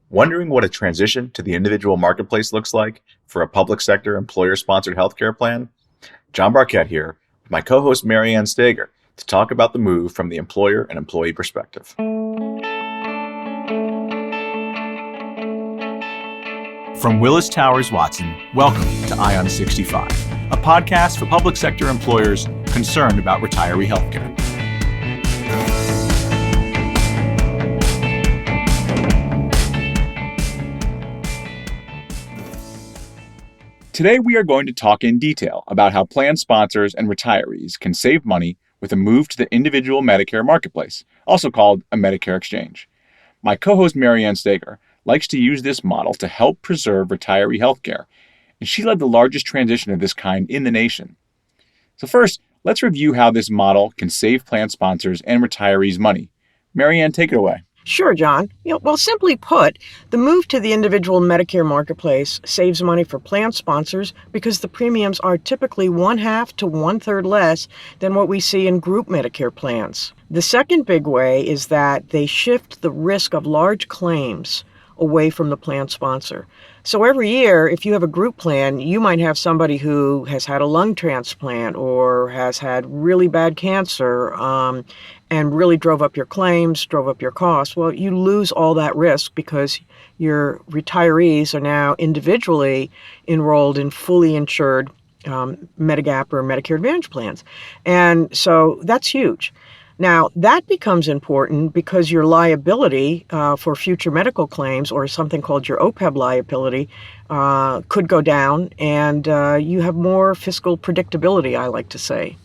Wondering what a transition to the individual marketplace looks like for a public sector employer-sponsored healthcare plan? John Barquette here with my co-host Marianne Stager to talk about the move from the employer and employee perspective. From Willis Towers Watson, welcome to Ion 65, a podcast for public sector employers concerned about retiree healthcare. Today, we are going to talk in detail about how plan sponsors and retirees can save money with a move to the individual Medicare marketplace, also called a Medicare exchange. My co-host Marianne Stager likes to use this model to help preserve retiree healthcare, and she led the largest transition of this kind in the nation. So first, let's review how this model can save plan sponsors and retirees money. Marianne, take it away. Sure, John. Well, simply put, the move to the individual Medicare marketplace saves money for plan sponsors because the premiums are typically 1/2 to 1/3 less than what we see in group Medicare plans. The second big way is that they shift the risk of large claims away from the plan sponsor. So every year, if you have a group plan, you might have somebody who has had a lung transplant or has had really bad cancer and really drove up your claims, drove up your costs. Well, you lose all that risk because your retirees are now individually enrolled in fully insured Medigap or Medicare Advantage plans. And so that's huge. Now, that becomes important because your liability for future medical claims, or something called your OPEB liability, could go down, and you have more fiscal predictability, I like to say.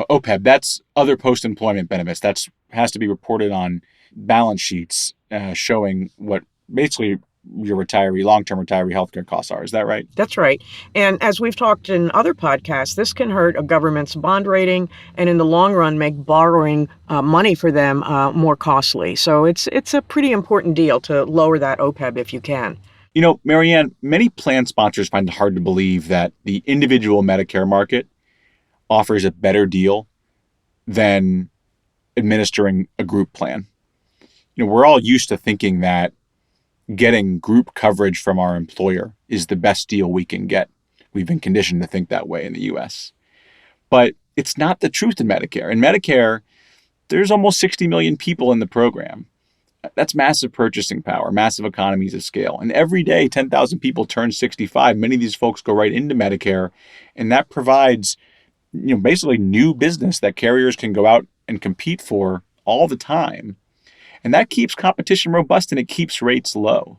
OPEB, that's other post-employment benefits. That has to be reported on balance sheets showing what basically your long-term retiree healthcare costs are. Is that right? That's right. And as we've talked in other podcasts, this can hurt a government's bond rating and in the long run make borrowing money for them more costly. So it's a pretty important deal to lower that OPEB if you can. You know, Marianne, many plan sponsors find it hard to believe that the individual Medicare market offers a better deal than administering a group plan. You know, we're all used to thinking that getting group coverage from our employer is the best deal we can get. We've been conditioned to think that way in the U.S. But it's not the truth in Medicare. In Medicare, there's almost 60 million people in the program. That's massive purchasing power, massive economies of scale. And every day, 10,000 people turn 65. Many of these folks go right into Medicare, and that provides, basically new business that carriers can go out and compete for all the time. And that keeps competition robust and it keeps rates low.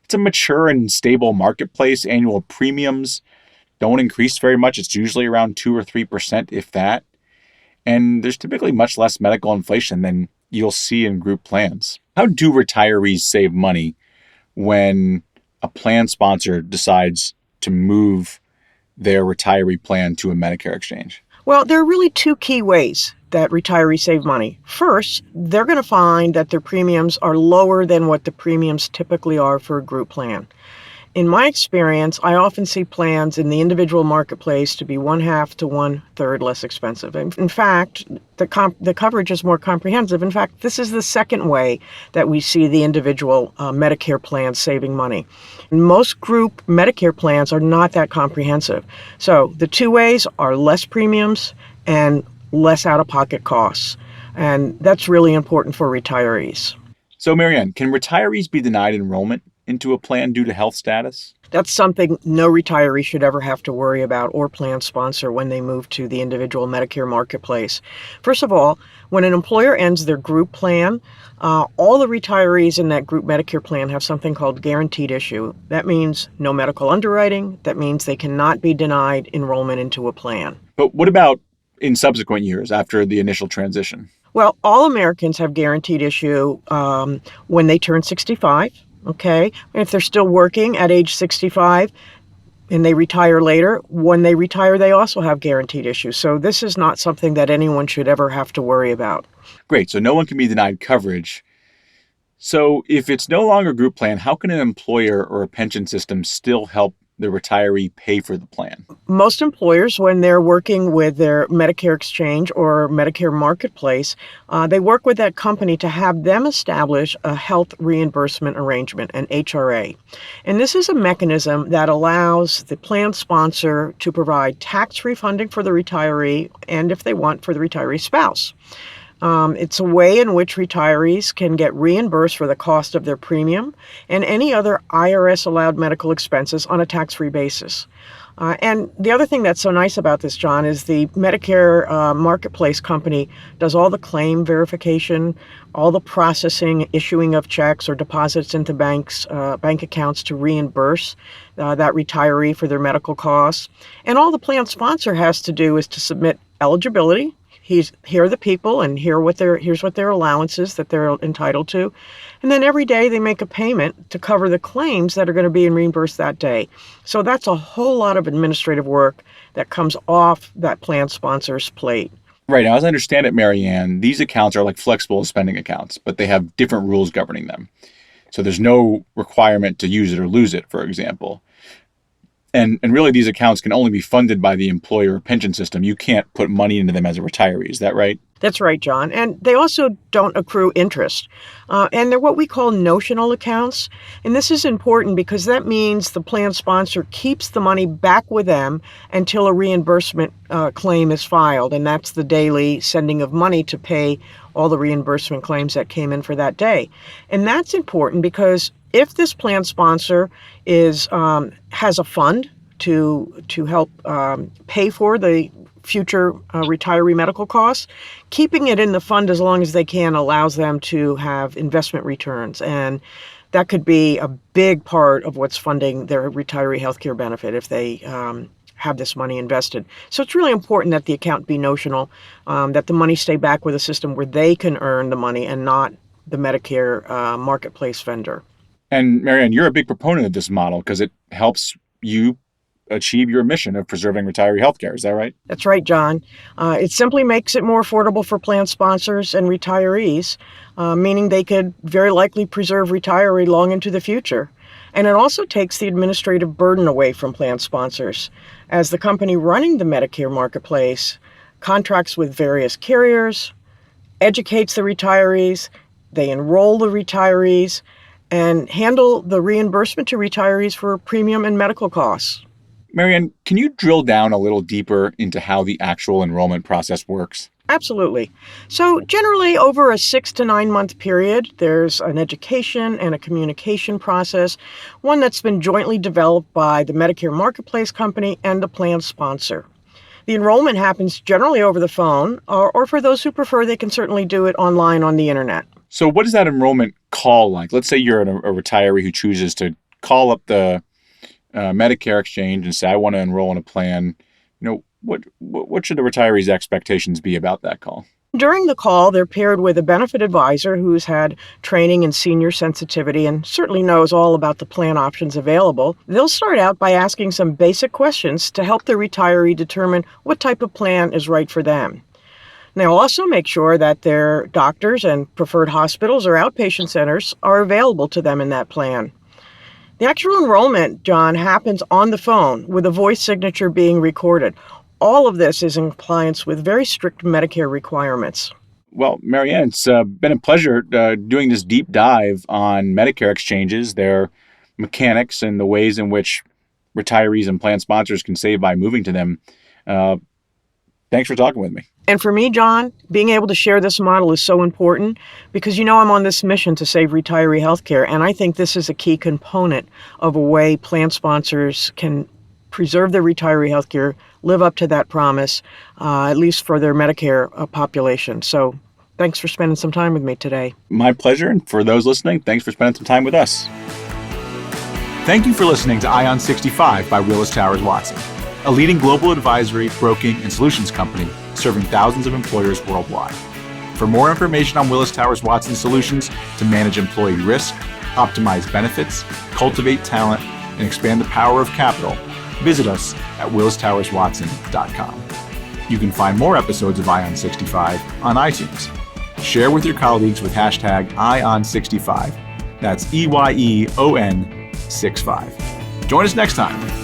It's a mature and stable marketplace. Annual premiums don't increase very much. It's usually around 2 or 3%, if that. And there's typically much less medical inflation than you'll see in group plans. How do retirees save money when a plan sponsor decides to move their retiree plan to a Medicare exchange? Well, there are really two key ways that retirees save money. First, they're going to find that their premiums are lower than what the premiums typically are for a group plan. In my experience, I often see plans in the individual marketplace to be 1/2 to 1/3 less expensive. In fact, the coverage is more comprehensive. In fact, this is the second way that we see the individual Medicare plans saving money. Most group Medicare plans are not that comprehensive. So the two ways are less premiums and less out-of-pocket costs. And that's really important for retirees. So, Marianne, can retirees be denied enrollment into a plan due to health status? That's something no retiree should ever have to worry about, or plan sponsor, when they move to the individual Medicare marketplace. First of all, when an employer ends their group plan, all the retirees in that group Medicare plan have something called guaranteed issue. That means no medical underwriting. That means they cannot be denied enrollment into a plan. But what about in subsequent years after the initial transition? Well, all Americans have guaranteed issue when they turn 65. Okay, if they're still working at age 65 and they retire later, when they retire, they also have guaranteed issues. So this is not something that anyone should ever have to worry about. Great. So no one can be denied coverage. So if it's no longer a group plan, how can an employer or a pension system still help the retiree pay for the plan? Most employers, when they're working with their Medicare Exchange or Medicare Marketplace, they work with that company to have them establish a health reimbursement arrangement, an HRA. And this is a mechanism that allows the plan sponsor to provide tax-free funding for the retiree and, if they want, for the retiree spouse. It's a way in which retirees can get reimbursed for the cost of their premium and any other IRS-allowed medical expenses on a tax-free basis. And the other thing that's so nice about this, John, is the Medicare Marketplace company does all the claim verification, all the processing, issuing of checks or deposits into bank accounts to reimburse that retiree for their medical costs. And all the plan sponsor has to do is to submit eligibility. Here are the people, and here's what their allowances that they're entitled to. And then every day they make a payment to cover the claims that are going to be reimbursed that day. So that's a whole lot of administrative work that comes off that plan sponsor's plate. Right. Now, as I understand it, Marianne, these accounts are like flexible spending accounts, but they have different rules governing them. So there's no requirement to use it or lose it, for example. And really, these accounts can only be funded by the employer pension system. You can't put money into them as a retiree. Is that right? That's right, John. And they also don't accrue interest. And they're what we call notional accounts. And this is important because that means the plan sponsor keeps the money back with them until a reimbursement claim is filed. And that's the daily sending of money to pay all the reimbursement claims that came in for that day. And that's important because if this plan sponsor has a fund to help pay for the future retiree medical costs, keeping it in the fund as long as they can allows them to have investment returns. And that could be a big part of what's funding their retiree healthcare benefit if they have this money invested. So it's really important that the account be notional, that the money stay back with a system where they can earn the money and not the Medicare Marketplace vendor. And Marianne, you're a big proponent of this model because it helps you achieve your mission of preserving retiree healthcare. Is that right? That's right, John. It simply makes it more affordable for plan sponsors and retirees, meaning they could very likely preserve retiree long into the future. And it also takes the administrative burden away from plan sponsors, as the company running the Medicare Marketplace contracts with various carriers, educates the retirees, they enroll the retirees, and handle the reimbursement to retirees for premium and medical costs. Marianne, can you drill down a little deeper into how the actual enrollment process works? Absolutely. So generally over a 6 to 9 month period, there's an education and a communication process, one that's been jointly developed by the Medicare Marketplace company and the plan sponsor. The enrollment happens generally over the phone, or for those who prefer, they can certainly do it online on the internet. So what is that enrollment call like? Let's say you're a retiree who chooses to call up the Medicare Exchange and say, I want to enroll in a plan. What should the retiree's expectations be about that call? During the call, they're paired with a benefit advisor who's had training in senior sensitivity and certainly knows all about the plan options available. They'll start out by asking some basic questions to help the retiree determine what type of plan is right for them. They'll also make sure that their doctors and preferred hospitals or outpatient centers are available to them in that plan. The actual enrollment, John, happens on the phone with a voice signature being recorded. All of this is in compliance with very strict Medicare requirements. Well, Marianne, it's been a pleasure doing this deep dive on Medicare exchanges, their mechanics, and the ways in which retirees and plan sponsors can save by moving to them. Thanks for talking with me. And for me, John, being able to share this model is so important because I'm on this mission to save retiree healthcare, and I think this is a key component of a way plan sponsors can preserve their retiree healthcare, live up to that promise, at least for their Medicare population. So thanks for spending some time with me today. My pleasure. And for those listening, thanks for spending some time with us. Thank you for listening to Ion 65 by Willis Towers Watson, a leading global advisory, broking, and solutions company serving thousands of employers worldwide. For more information on Willis Towers Watson solutions to manage employee risk, optimize benefits, cultivate talent, and expand the power of capital, visit us at willistowerswatson.com. You can find more episodes of Ion 65 on iTunes. Share with your colleagues with hashtag Ion65. That's EYEON 65. Join us next time.